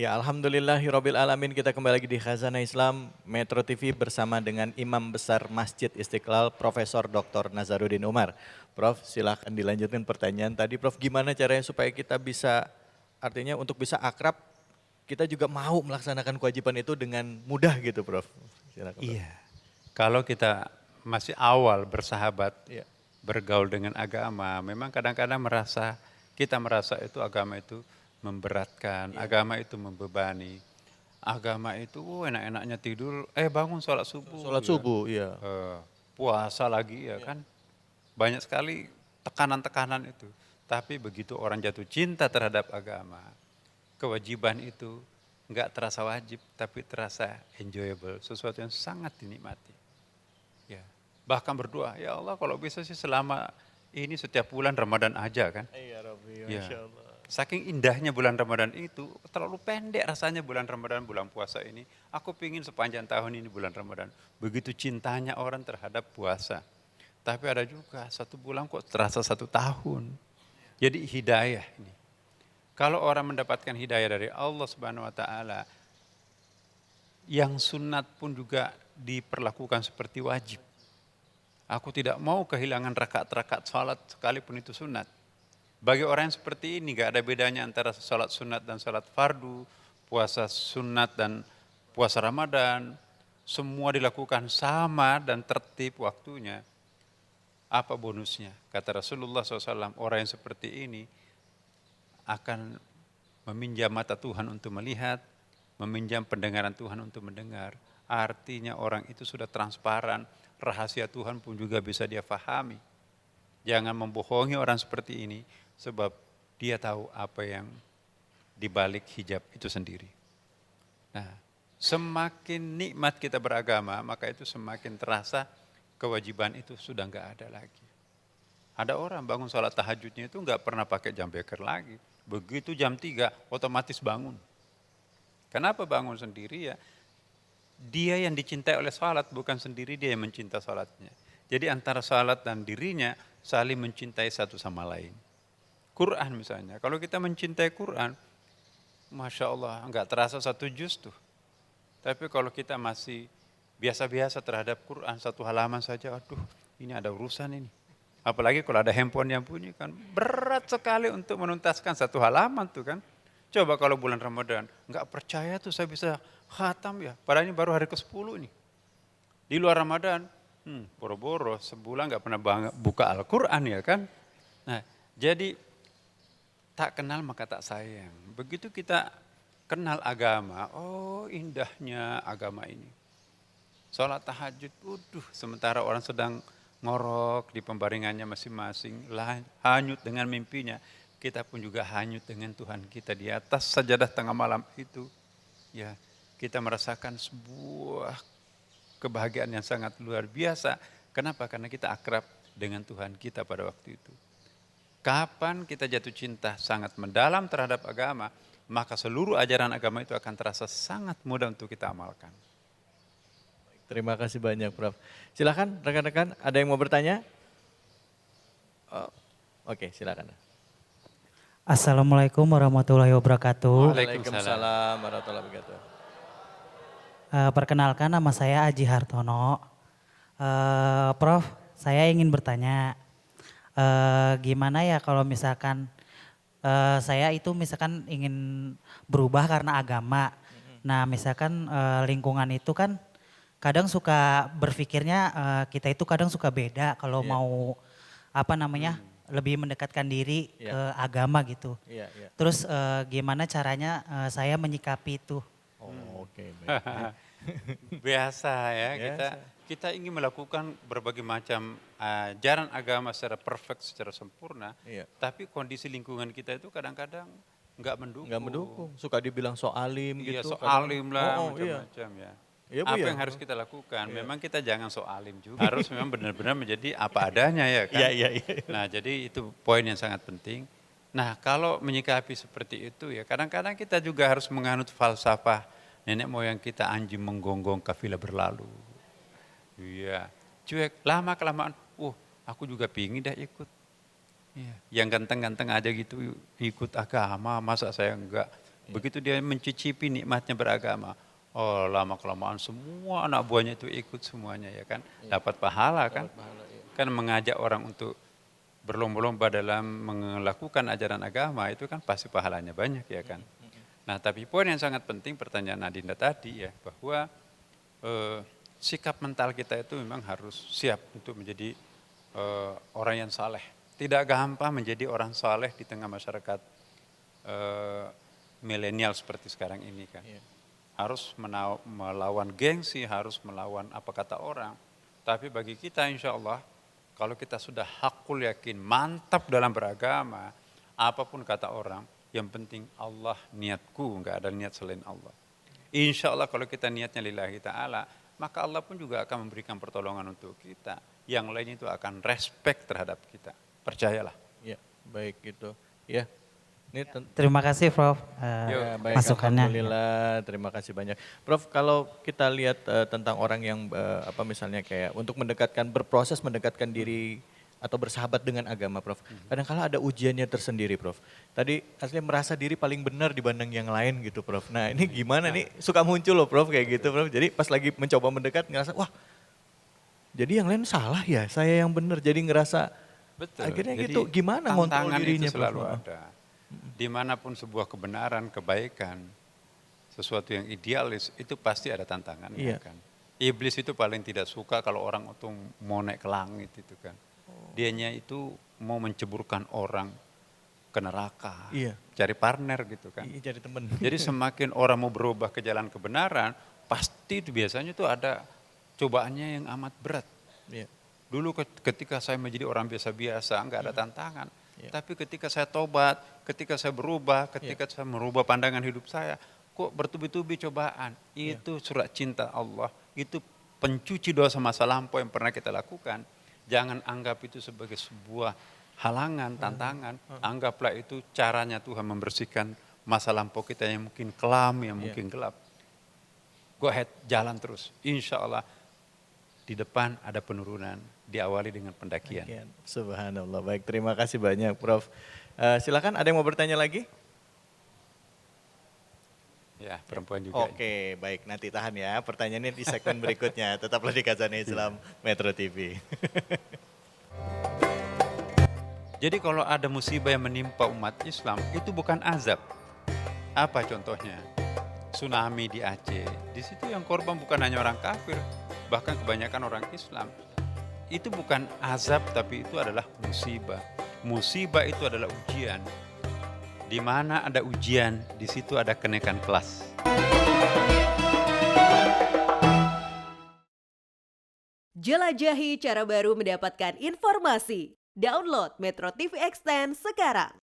Ya, alhamdulillahirabbil alamin, kita kembali lagi di Khazanah Islam Metro TV bersama dengan Imam Besar Masjid Istiqlal Profesor Dr. Nazaruddin Umar. Prof, silahkan dilanjutin pertanyaan tadi. Prof, gimana caranya supaya kita bisa, artinya untuk bisa akrab, kita juga mau melaksanakan kewajiban itu dengan mudah gitu, Prof. Silakan, Prof. Iya, kalau kita masih awal bersahabat, Iya. bergaul dengan agama, memang kadang-kadang kita merasa itu agama itu memberatkan, agama itu membebani. Agama itu enak-enaknya tidur, bangun sholat subuh, Sholat ya. subuh, iya. Puasa lagi ya kan. Banyak sekali tekanan-tekanan itu. Tapi begitu orang jatuh cinta terhadap agama, kewajiban itu nggak terasa wajib, tapi terasa enjoyable, sesuatu yang sangat dinikmati. Ya. Bahkan berdoa, ya Allah kalau bisa sih selama ini setiap bulan Ramadan aja kan. Iya, Rabbi, Ya. Masya Allah. Saking indahnya bulan Ramadan itu, terlalu pendek rasanya bulan Ramadan, bulan puasa ini. Aku pingin sepanjang tahun ini bulan Ramadan. Begitu cintanya orang terhadap puasa. Tapi ada juga satu bulan kok terasa 1 tahun. Jadi hidayah ini. Kalau orang mendapatkan hidayah dari Allah Subhanahu wa taala, yang sunat pun juga diperlakukan seperti wajib. Aku tidak mau kehilangan rakaat-rakaat salat sekalipun itu sunat. Bagi orang yang seperti ini gak ada bedanya antara salat sunat dan salat fardu, puasa sunat dan puasa Ramadan, semua dilakukan sama dan tertib waktunya. Apa bonusnya? Kata Rasulullah SAW, orang yang seperti ini akan meminjam mata Tuhan untuk melihat, meminjam pendengaran Tuhan untuk mendengar. Artinya orang itu sudah transparan, rahasia Tuhan pun juga bisa dia fahami. Jangan membohongi orang seperti ini, sebab dia tahu apa yang dibalik hijab itu sendiri. Nah, semakin nikmat kita beragama, maka itu semakin terasa kewajiban itu sudah nggak ada lagi. Ada orang bangun sholat tahajudnya itu nggak pernah pakai jam beker lagi. Begitu jam 3 otomatis bangun. Kenapa bangun sendiri ya? Dia yang dicintai oleh sholat, bukan sendiri dia yang mencinta sholatnya. Jadi antara sholat dan dirinya saling mencintai satu sama lain. Quran misalnya, kalau kita mencintai Quran, Masya Allah, nggak terasa 1 juz tuh. Tapi kalau kita masih biasa-biasa terhadap Quran, 1 halaman saja, aduh ini ada urusan ini. Apalagi kalau ada handphone yang bunyi kan, berat sekali untuk menuntaskan 1 halaman tuh kan. Coba kalau bulan Ramadan, nggak percaya tuh saya bisa khatam ya, padahal ini baru hari ke-10 nih. Di luar Ramadan, boro-boro sebulan nggak pernah buka Al-Quran ya kan. Nah, jadi tak kenal maka tak sayang. Begitu kita kenal agama, oh indahnya agama ini. Sholat tahajud, sementara orang sedang ngorok di pembaringannya masing-masing, hanyut dengan mimpinya. Kita pun juga hanyut dengan Tuhan kita di atas sajadah tengah malam itu. Ya, kita merasakan sebuah kebahagiaan yang sangat luar biasa. Kenapa? Karena kita akrab dengan Tuhan kita pada waktu itu. Kapan kita jatuh cinta sangat mendalam terhadap agama, maka seluruh ajaran agama itu akan terasa sangat mudah untuk kita amalkan. Terima kasih banyak, Prof. Silakan rekan-rekan, ada yang mau bertanya? Oh, oke, silakan. Assalamualaikum warahmatullahi wabarakatuh. Waalaikumsalam warahmatullahi wabarakatuh. Perkenalkan nama saya Aji Hartono. Prof, saya ingin bertanya, gimana ya kalau misalkan saya itu misalkan ingin berubah karena agama. Nah misalkan lingkungan itu kan kadang suka berpikirnya kita itu kadang suka beda kalau mau lebih mendekatkan diri ke agama gitu. Terus gimana caranya saya menyikapi itu? Oh, oke, baik. Biasa ya, kita ingin melakukan berbagai macam ajaran agama secara perfect, secara sempurna, tapi kondisi lingkungan kita itu kadang-kadang nggak mendukung. Nggak mendukung, suka dibilang soalim gitu. Iya, soalim lah, iya. macam-macam ya. Iya, Bu, Apa ya? yang harus kita lakukan? Memang kita jangan soalim juga. Harus memang benar-benar menjadi apa adanya ya kan. Iya. Nah jadi itu poin yang sangat penting. Nah kalau menyikapi seperti itu ya kadang-kadang kita juga harus menganut falsafah nenek moyang kita, anjing menggonggong kafilah berlalu. Iya, cuek lama kelamaan. Aku juga pingin dah ikut. Iya. Yang ganteng-ganteng aja gitu ikut agama, masa saya enggak. Begitu dia mencicipi nikmatnya beragama, oh lama-kelamaan semua anak buahnya itu ikut semuanya ya kan, dapat pahala kan. Kan mengajak orang untuk berlomba-lomba dalam melakukan ajaran agama itu kan pasti pahalanya banyak ya kan. Nah tapi poin yang sangat penting pertanyaan Adinda tadi ya, bahwa sikap mental kita itu memang harus siap untuk menjadi orang yang saleh. Tidak gampang menjadi orang saleh di tengah masyarakat milenial seperti sekarang ini kan. Harus melawan gengsi, harus melawan apa kata orang. Tapi bagi kita insya Allah, kalau kita sudah hakul yakin, mantap dalam beragama, apapun kata orang, yang penting Allah niatku, enggak ada niat selain Allah. Insya Allah kalau kita niatnya lillahi ta'ala, maka Allah pun juga akan memberikan pertolongan untuk kita. Yang lain itu akan respect terhadap kita. Percayalah. Ya, baik gitu. Ya. Ini Terima kasih Prof ya, baik, masukannya. Alhamdulillah, terima kasih banyak. Prof, kalau kita lihat tentang orang yang apa misalnya kayak untuk berproses mendekatkan diri atau bersahabat dengan agama, Prof. Kadang-kala ada ujiannya tersendiri, Prof. Tadi aslinya merasa diri paling benar dibanding yang lain gitu, Prof. Nah ini gimana nih, suka muncul loh, Prof, kayak gitu, Prof. Jadi pas lagi mencoba mendekat ngerasa, wah jadi yang lain salah ya, saya yang benar. Jadi ngerasa, Betul. akhirnya Jadi gitu, gimana ngontrol tantangan dirinya, itu selalu Prof? ada. Dimanapun sebuah kebenaran, kebaikan, sesuatu yang idealis, itu pasti ada tantangannya Iya. kan. Iblis itu paling tidak suka kalau orang itu mau naik ke langit itu kan. Dianya itu mau menceburkan orang ke neraka, Iya. cari partner gitu kan. Iya, jadi temen. Jadi semakin orang mau berubah ke jalan kebenaran, pasti itu biasanya itu ada cobaannya yang amat berat. Iya. Dulu ketika saya menjadi orang biasa-biasa, enggak ada tantangan. Iya. Tapi ketika saya tobat, ketika saya berubah, ketika saya merubah pandangan hidup saya, kok bertubi-tubi cobaan. Itu surat cinta Allah, itu pencuci dosa masa lampau yang pernah kita lakukan. Jangan anggap itu sebagai sebuah halangan, tantangan. Anggaplah itu caranya Tuhan membersihkan masa lampau kita yang mungkin kelam, yang mungkin gelap. Go ahead, jalan terus. Insya Allah di depan ada penurunan, diawali dengan pendakian. Subhanallah, baik, terima kasih banyak, Prof. Silakan, ada yang mau bertanya lagi? Ya, perempuan juga. Oke, baik, nanti tahan ya, pertanyaannya di segmen berikutnya. Tetaplah di Khazanah Islam Metro TV. Jadi kalau ada musibah yang menimpa umat Islam, itu bukan azab. Apa contohnya? Tsunami di Aceh. Di situ yang korban bukan hanya orang kafir, bahkan kebanyakan orang Islam. Itu bukan azab, tapi itu adalah musibah. Musibah itu adalah ujian. Di mana ada ujian, di situ ada kenaikan kelas. Jelajahi cara baru mendapatkan informasi. Download Metro TV Extend sekarang.